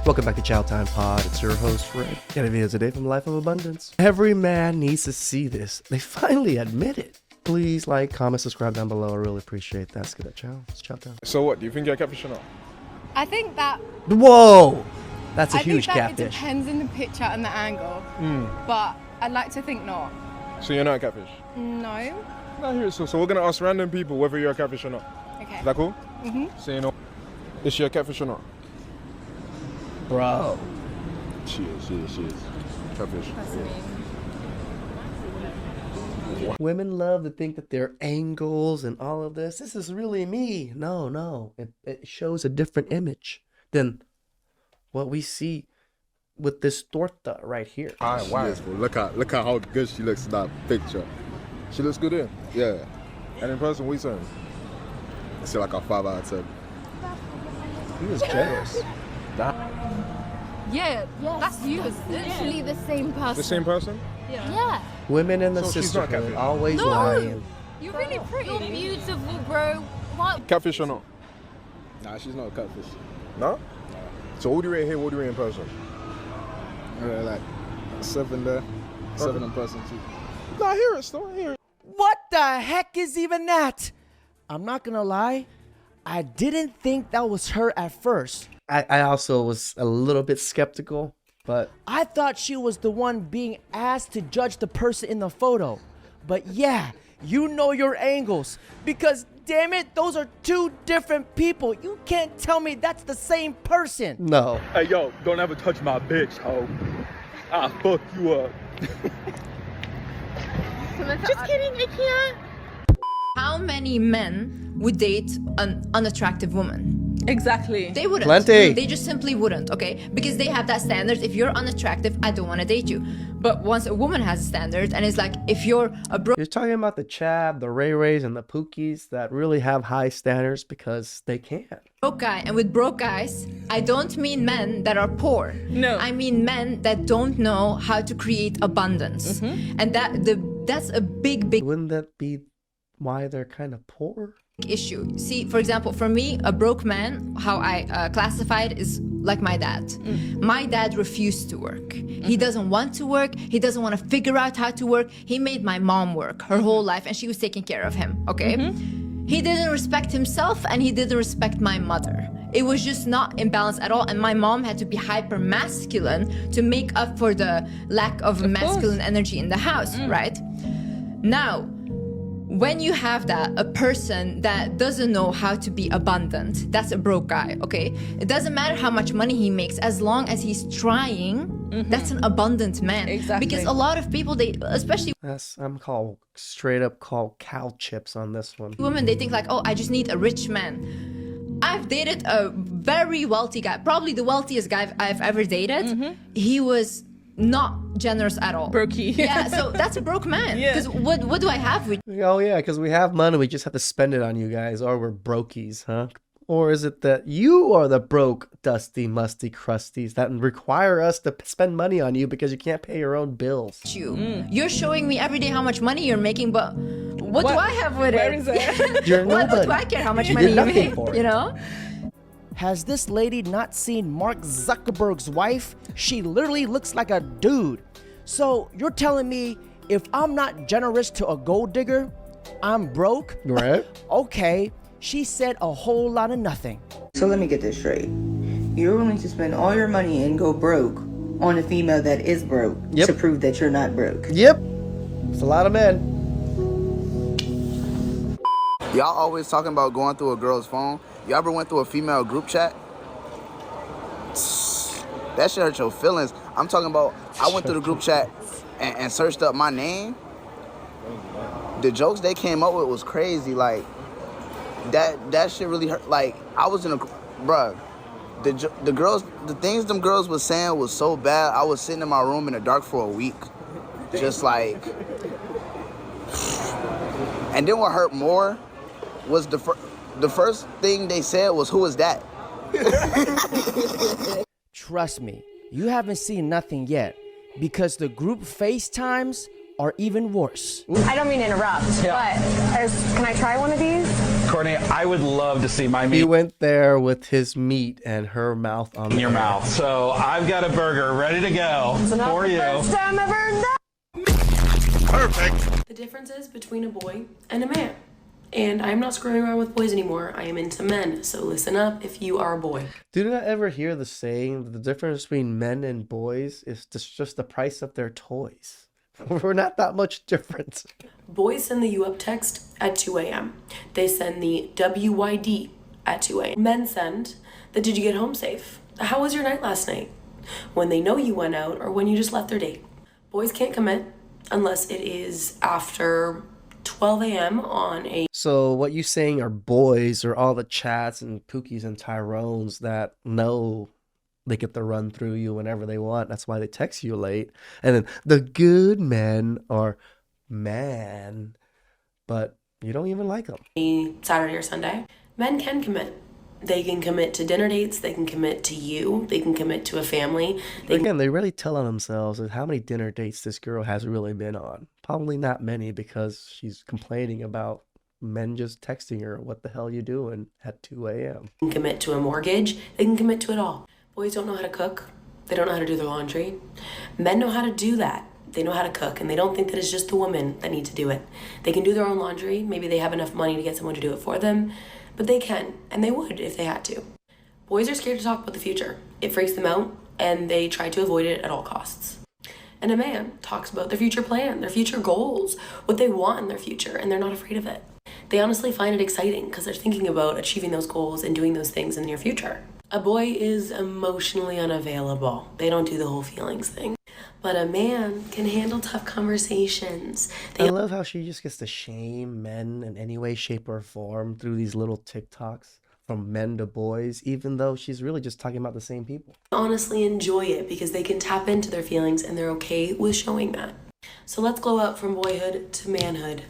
Welcome back to Chow Time Pod. It's your host, Fred. Got a video today from Life of Abundance. Every man needs to see this. They finally admit it. Please like, comment, subscribe down below. I really appreciate that. Let's get that chow. It's chow time. So what? Do you think you're a catfish or not? I think that... Whoa! That's a huge I think that catfish. it depends on the picture and the angle. But I'd like to think not. So you're not a catfish? No. No, here. So we're gonna ask random people whether you're a catfish or not. Okay. Is that cool? Mm-hmm. So you know, is she a catfish or not? Bro. She is. Catfish. That's me. Women love to think that their angles and all of this. This is really me. No. It shows a different image than what we see with this torta right here. Wow. Look at how good she looks in that picture. She looks good in. Yeah, And in person, what you saying? I see like a 5 out of 10. He was jealous. Yeah, that's you. It's literally the same person. The same person? Yeah. Women in the So she's not sisterhood catfish? always No. lying. You're really pretty. You're beautiful, bro. What? Catfish or not? Nah, she's not a catfish. No? So what do you rate here? What do you rate in person? Like 7 there, 7 in person too. No, I hear it still. I hear it. What the heck is even that? I'm not gonna lie, I didn't think that was her at first. I also was a little bit skeptical, but I thought she was the one being asked to judge the person in the photo. But yeah, you know your angles. Because damn it, those are two different people. You can't tell me that's the same person. no. Hey, yo, don't ever touch my bitch, ho. I'll fuck you up. Just kidding, I can't. How many men would date an unattractive woman? Exactly. They wouldn't. Plenty. They just simply wouldn't, okay? Because they have that standard. If you're unattractive, I don't want to date you. But once a woman has a standard, and it's like, if you're a You're talking about the Chab, the Ray Rays, and the Pookies that really have high standards because they can. broke guy, and with broke guys, I don't mean men that are poor. No. I mean men that don't know how to create abundance. And that's a big Wouldn't that be why they're kind of poor? issue. See, for example, for me, a broke man, how I classify it is like my dad. My dad refused to work. He doesn't want to work. He doesn't want to figure out how to work. He made my mom work her whole life, and she was taking care of him, okay? He didn't respect himself, and he didn't respect my mother. It was just not in balance at all, and my mom had to be hyper masculine to make up for the lack of masculine energy in the house, right? Now, when you have that, a person that doesn't know how to be abundant, that's a broke guy, okay? It doesn't matter how much money he makes, as long as he's trying, that's an abundant man. Exactly. Because a lot of people, they, especially I'm called straight up called cow chips on this one. women, they think like, oh, I just need a rich man. I've dated a very wealthy guy, probably the wealthiest guy I've ever dated. He was not generous at all. Brokey. Yeah, so that's a broke man. Yeah. Because what do I have with Oh yeah, because we have money, we just have to spend it on you guys, or we're brokies, huh? Or is it that you are the broke, dusty, musty crusties that require us to spend money on you because you can't pay your own bills? you? You're showing me every day how much money you're making, but what do What- I have with where it? is it? You're What nobody. do I care how much You're money you nothing make? for it. You know? Has this lady not seen Mark Zuckerberg's wife? She literally looks like a dude. So you're telling me if I'm not generous to a gold digger, I'm broke? Right? Okay, she said a whole lot of nothing. So let me get this straight. You're willing to spend all your money and go broke on a female that is broke to prove that you're not broke. Yep. It's a lot of men. Y'all always talking about going through a girl's phone. Y'all ever went through a female group chat? That shit hurt your feelings. I'm talking about, I went through the group chat and searched up my name. The jokes they came up with was crazy. Like, that shit really hurt. Like, I was in a, bruh, the girls, the things them girls was saying was so bad. I was sitting in my room in the dark for a week. Just like, and then what hurt more was the first thing they said was, "Who is that?" Trust me, you haven't seen nothing yet, because the group FaceTimes are even worse. I don't mean to interrupt, but can I try one of these? Courtney, I would love to see my He meat went there with his meat and her mouth on in your mouth. So I've got a burger ready to go for you. time ever Perfect. The difference is between a boy and a man. And I'm not screwing around with boys anymore. I am into men. So listen up if you are a boy. Do you not ever hear the saying that the difference between men and boys is just the price of their toys? We're not that much different. Boys send the you up text at 2 a.m. They send the WYD at 2 a.m. Men send the did you get home safe? How was your night last night? When they know you went out or when you just left their date. Boys can't commit unless it is after 12 a.m. on a... So what you saying are boys or all the chats and Pookies and Tyrones that know they get to run through you whenever they want. That's why they text you late. And then the good men are man, but you don't even like them. Saturday or Sunday. Men can commit. They can commit to dinner dates. They can commit to you. They can commit to a family. Again, they really tell on themselves how many dinner dates this girl has really been on. Probably not many because she's complaining about men just texting her, what the hell you doing at 2 a.m. They can commit to a mortgage. They can commit to it all. Boys don't know how to cook. They don't know how to do their laundry. Men know how to do that. They know how to cook, and they don't think that it's just the women that need to do it. They can do their own laundry. Maybe they have enough money to get someone to do it for them, but they can, and they would if they had to. Boys are scared to talk about the future. It freaks them out, and they try to avoid it at all costs. And a man talks about their future plan, their future goals, what they want in their future, and they're not afraid of it. They honestly find it exciting because they're thinking about achieving those goals and doing those things in the near future. A boy is emotionally unavailable. They don't do the whole feelings thing. But a man can handle tough conversations. I love how she just gets to shame men in any way, shape, or form through these little TikToks from men to boys, even though she's really just talking about the same people. Honestly enjoy it because they can tap into their feelings and they're okay with showing that. So let's glow up from boyhood to manhood.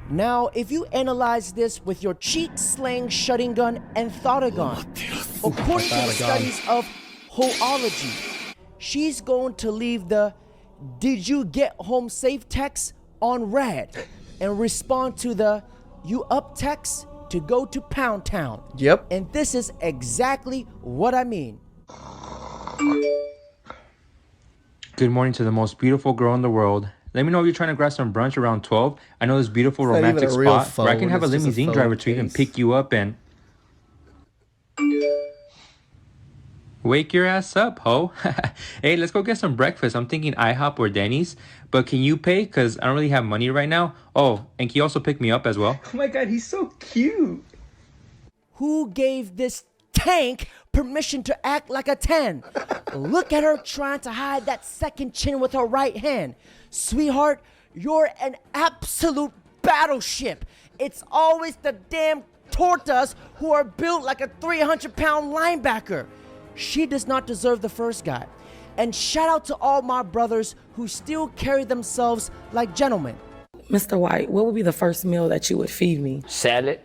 Now, if you analyze this with your cheat slang shutting gun and thoughtagon, according to the studies of hoology, she's going to leave the "Did you get home safe?" text on red and respond to the "You up?" text to go to Pound Town. Yep. And this is exactly what I mean. Good morning to the most beautiful girl in the world. Let me know if you're trying to grab some brunch around 12. I know this beautiful It's not romantic even a real spot where I can phone, have a it's just a limousine phone driver to even case. pick you up and wake your ass up, ho. Hey, let's go get some breakfast. I'm thinking IHOP or Denny's, but can you pay? Because I don't really have money right now. Oh, and can you also pick me up as well? Oh my God, he's so cute. Who gave this tank permission to act like a 10? Look at her trying to hide that second chin with her right hand. Sweetheart, you're an absolute battleship. It's always the damn tortas who are built like a 300-pound linebacker. She does not deserve the first guy. And shout out to all my brothers who still carry themselves like gentlemen. Mr. White, what would be the first meal that you would feed me? Salad.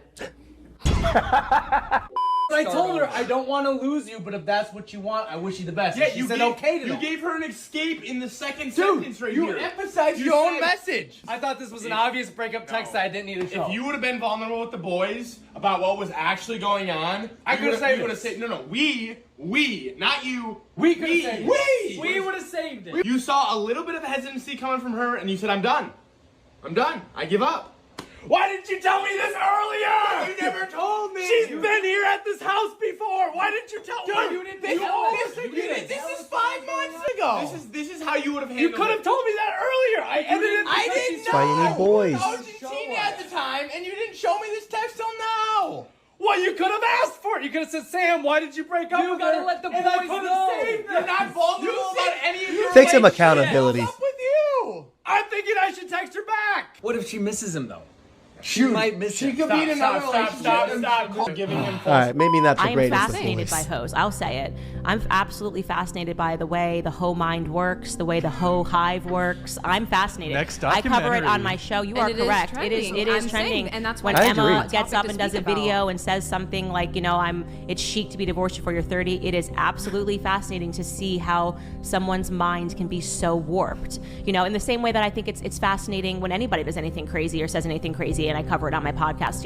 I told her I don't want to lose you, but if that's what you want, I wish you the best. Yeah, And she you said gave, okay to you that. gave her an escape in the second sentence right you here. emphasized You your own said- message. I thought this was an obvious breakup text that I didn't need to show. If you would have been vulnerable with the boys about what was actually going on, I could have saved you would have it. said, no, we, not you. We could have saved it. We would have saved it. You saw a little bit of hesitancy coming from her, and you said, I'm done. I'm done. I give up. Why didn't you tell me this earlier? You never told me. She's been here at this house before. Why didn't you tell me? you didn't This, tell us. this, You didn't this tell is us 5 months ago. This is how you would have You handled it. could have told me that earlier. I edited it. I because didn't she's know. Why you need boys? You were in Argentina at the time, and you didn't show me this text till now. Well, you could have asked for it. You could have said, Sam, why did you break up with her? You gotta let the And I boys could have know. saved her. You're not vulnerable about any of your Take some relationships. accountability. What's up with you? I'm thinking I should text her back. What if she misses him, though? She might miss She him. could be in another relationship. Stop giving him All right, maybe not the I'm greatest of fascinated boys. by hoes. I'll say it. I'm absolutely fascinated by the way the hoe mind works, the way the hoe hive works. I'm fascinated. Next I cover it documentary. on my show. You And are it is correct. trending. It is I'm trending. saying, and that's when why Emma it's a gets topic up to and does a speak about. video and says something like, it's chic to be divorced before you're 30. It is absolutely fascinating to see how someone's mind can be so warped. In the same way that I think it's fascinating when anybody does anything crazy or says anything crazy. and I cover it on my podcast,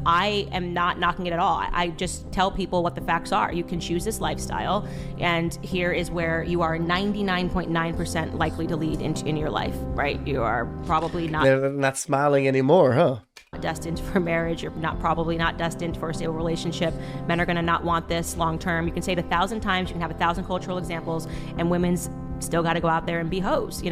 I am not knocking it at all. I just tell people what the facts are. You can choose this lifestyle, and here is where you are 99.9% likely to lead in your life, right? You are probably not... They're not smiling anymore, huh? Destined for marriage. You're probably not destined for a stable relationship. Men are going to not want this long term. You can say it 1,000 times. You can have 1,000 cultural examples, and women's still got to go out there and be hoes,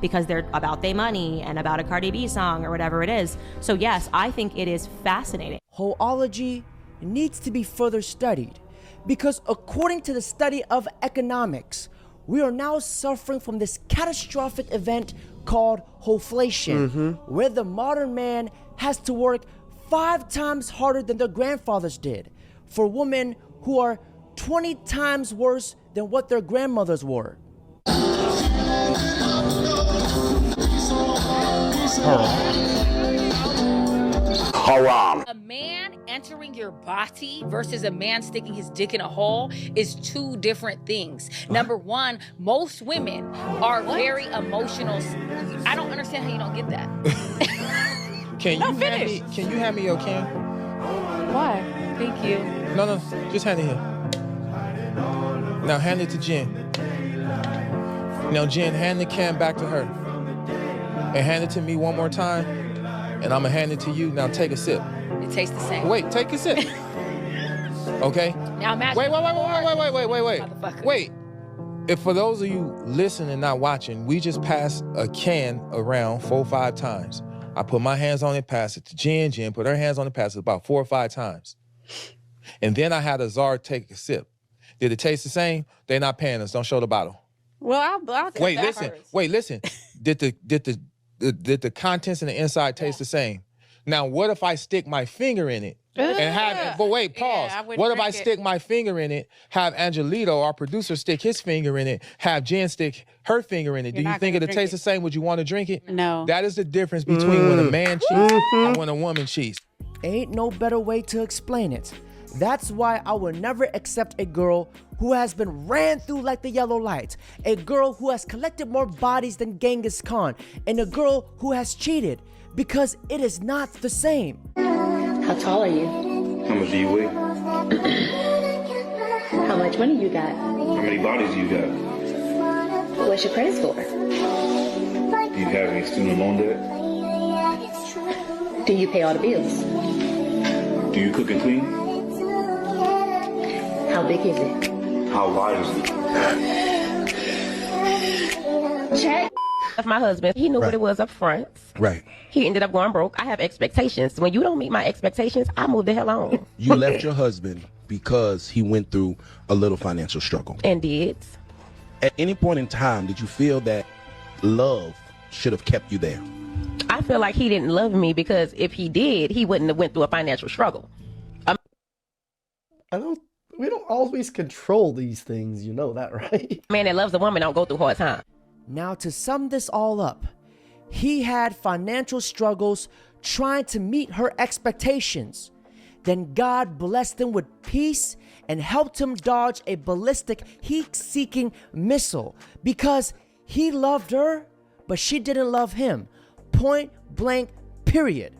because they're about their money and about a Cardi B song or whatever it is. So yes, I think it is fascinating. Hoeology needs to be further studied because according to the study of economics, we are now suffering from this catastrophic event called hoflation, where the modern man has to work 5 times harder than their grandfathers did for women who are 20 times worse than what their grandmothers were. Haram. A man entering your body versus a man sticking his dick in a hole is 2 different things. Number one, most women are very emotional. I don't understand how you don't get that. Can you hand me your can? Why? Thank you. No, just hand it here. Now hand it to Jen. Now Jen, hand the can back to her. And hand it to me one more time. And I'm gonna hand it to you. Now take a sip. It tastes the same. Wait, take a sip. Okay? Now imagine. Wait. If for those of you listening and not watching, we just passed a can around 4 or 5 times. I put my hands on it, pass it to Jen. Jen put her hands on it, pass it about 4 or 5 times. And then I had Azar take a sip. Did it taste the same? They're not paying us. Don't show the bottle. Well, I'll take that first. Wait, listen. Did the contents and the inside taste the same? Now, what if I stick my finger in it and have it? But wait, pause. Yeah, What if I stick my finger in it, have Angelito, our producer, stick his finger in it, have Jen stick her finger in it? Do you think it'll taste the same? Would you want to drink it? No. That is the difference between when a man cheats and when a woman cheats. Ain't no better way to explain it. That's why I will never accept a girl who has been ran through like the yellow light, a girl who has collected more bodies than Genghis Khan, and a girl who has cheated, because it is not the same. How tall are you? How much do you weigh? How much money you got? How many bodies you got? What's your credit score? Do you have any student loan debt? Do you pay all the bills? Do you cook and clean? How big is it? How wide is it? Check. Of my husband, he knew what it was up front. Right. He ended up going broke. I have expectations. When you don't meet my expectations, I move the hell on. You left your husband because he went through a little financial struggle. And did. At any point in time, did you feel that love should have kept you there? I feel like he didn't love me because if he did, he wouldn't have went through a financial struggle. We don't always control these things, you know that, right? Man that loves a woman don't go through hard times. Now, to sum this all up, he had financial struggles trying to meet her expectations. Then God blessed him with peace and helped him dodge a ballistic heat-seeking missile because he loved her, but she didn't love him. Point blank, period.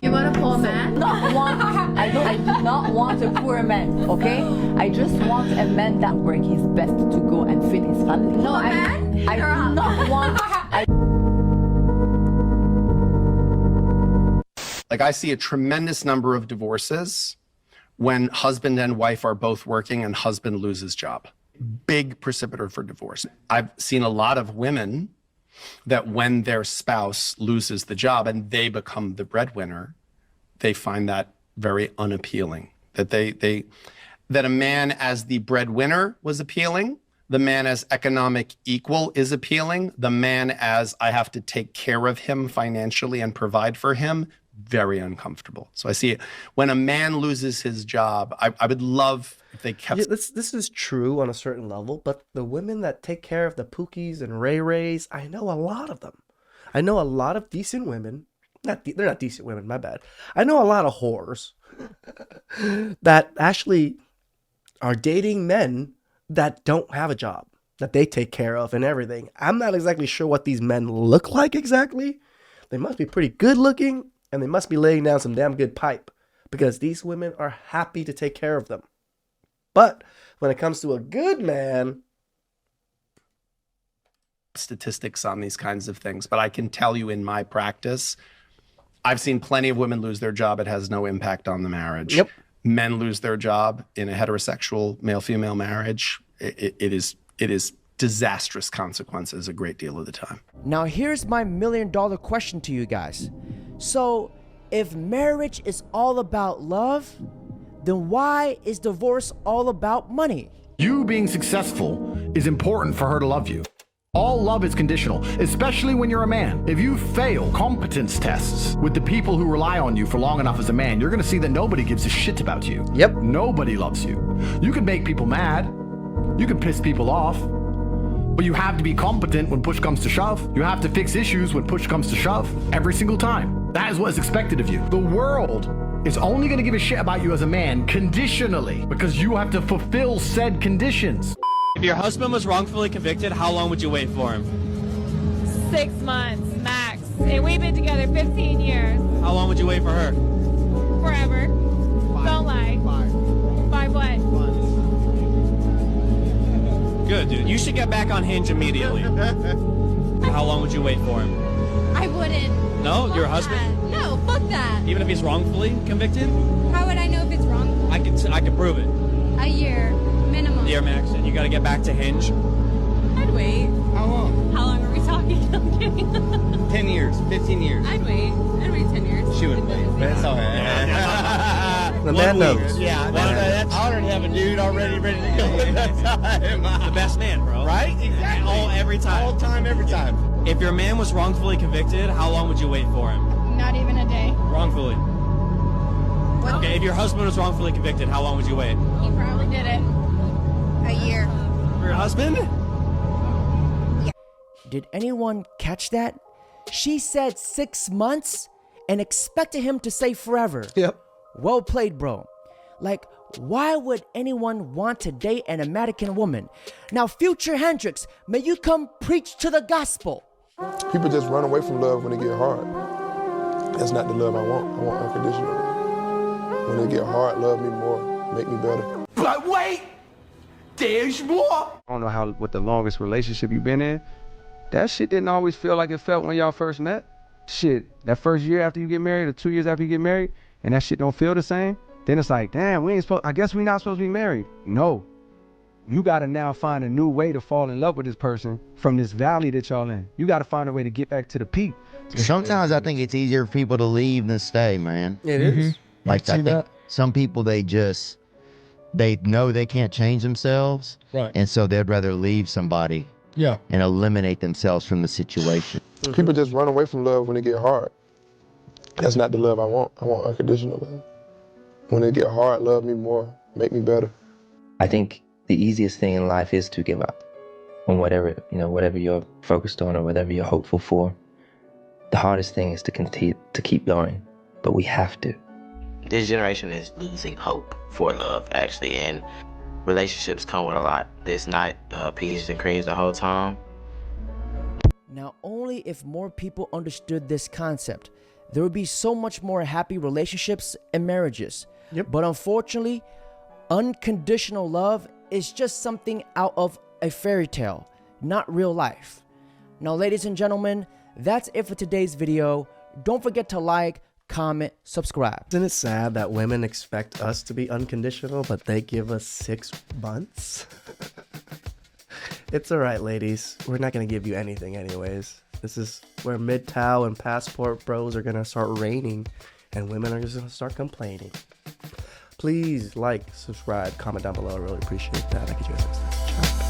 You want a poor man? I do not want a poor man, okay? I just want a man that works his best to go and feed his family. No, I do not want... Like, I see a tremendous number of divorces when husband and wife are both working and husband loses job. Big precipitator for divorce. I've seen a lot of women that when their spouse loses the job and they become the breadwinner, they find that very unappealing. That that a man as the breadwinner was appealing, the man as economic equal is appealing, the man as I have to take care of him financially and provide for him, very uncomfortable. So I see it. When a man loses his job, I would love if they kept... Yeah, this is true on a certain level, but the women that take care of the Pookies and Ray Rays, I know a lot of them. I know a lot of decent women. They're not decent women, my bad. I know a lot of whores that actually are dating men that don't have a job, that they take care of and everything. I'm not exactly sure what these men look like exactly. They must be pretty good looking. And they must be laying down some damn good pipe because these women are happy to take care of them. But when it comes to a good man, statistics on these kinds of things, but I can tell you in my practice, I've seen plenty of women lose their job. It has no impact on the marriage. Yep. Men lose their job in a heterosexual male-female marriage. It is disastrous consequences a great deal of the time. Now here's my $1 million question to you guys. So if marriage is all about love, then why is divorce all about money? You being successful is important for her to love you. All love is conditional, especially when you're a man. If you fail competence tests with the people who rely on you for long enough as a man, you're gonna see that nobody gives a shit about you. Yep. Nobody loves you. You can make people mad. You can piss people off. But you have to be competent when push comes to shove. You have to fix issues when push comes to shove. Every single time. That is what is expected of you. The world is only gonna give a shit about you as a man conditionally because you have to fulfill said conditions. If your husband was wrongfully convicted, how long would you wait for him? 6 months, max. And we've been together 15 years. How long would you wait for her? Forever. Don't lie. 5 what? Good, dude. You should get back on Hinge immediately. How long would you wait for him? I wouldn't. No? Fuck Your husband? that. No, fuck that. Even if he's wrongfully convicted? How would I know if it's wrong? I can prove it. A year, minimum. Dear Max, and you gotta get back to Hinge. I'd wait. How long? How long are we talking? I'm kidding. 10 years, 15 years. I'd wait. I'd wait 10 years. She would wait. That's all right. The man knows. Yeah, I already have a dude already ready to go at that time. The best man, bro. Right? Exactly. Every time. All time, every time. If your man was wrongfully convicted, how long would you wait for him? Not even a day. Wrongfully. What? Okay, if your husband was wrongfully convicted, how long would you wait? He probably did it. A year. For your husband? Did anyone catch that? She said 6 months and expected him to say forever. Yep. Well played, bro. Like, why would anyone want to date an American woman? Now, Future Hendrix, may you come preach to the gospel. People just run away from love when it get hard. That's not the love I want. I want unconditional love. When it get hard, love me more, make me better. But wait, there's more. I don't know what the longest relationship you've been in. That shit didn't always feel like it felt when y'all first met. Shit, that first year after you get married or 2 years after you get married, and that shit don't feel the same, then it's like, damn, I guess we not supposed to be married. No. You gotta now find a new way to fall in love with this person from this valley that y'all in. You gotta find a way to get back to the peak. Sometimes I think it's easier for people to leave than stay, man. It is. Like, I think some people, they know they can't change themselves. Right. And so they'd rather leave somebody. Yeah. And eliminate themselves from the situation. People just run away from love when it get hard. That's not the love I want. I want unconditional love. When it get hard, love me more, make me better. I think the easiest thing in life is to give up on whatever you're focused on or whatever you're hopeful for. The hardest thing is to continue to keep going, but we have to. This generation is losing hope for love, actually, and relationships come with a lot. It's not peaches and creams the whole time. Now, only if more people understood this concept, there would be so much more happy relationships and marriages. Yep. But unfortunately, unconditional love is just something out of a fairy tale, not real life. Now, ladies and gentlemen, that's it for today's video. Don't forget to like, comment, subscribe. Isn't it sad that women expect us to be unconditional, but they give us 6 months? It's all right, ladies. We're not going to give you anything anyways. This is where MGTOW and passport bros are going to start reigning, and women are just going to start complaining. Please like, subscribe, comment down below. I really appreciate that. I could use it. Ciao.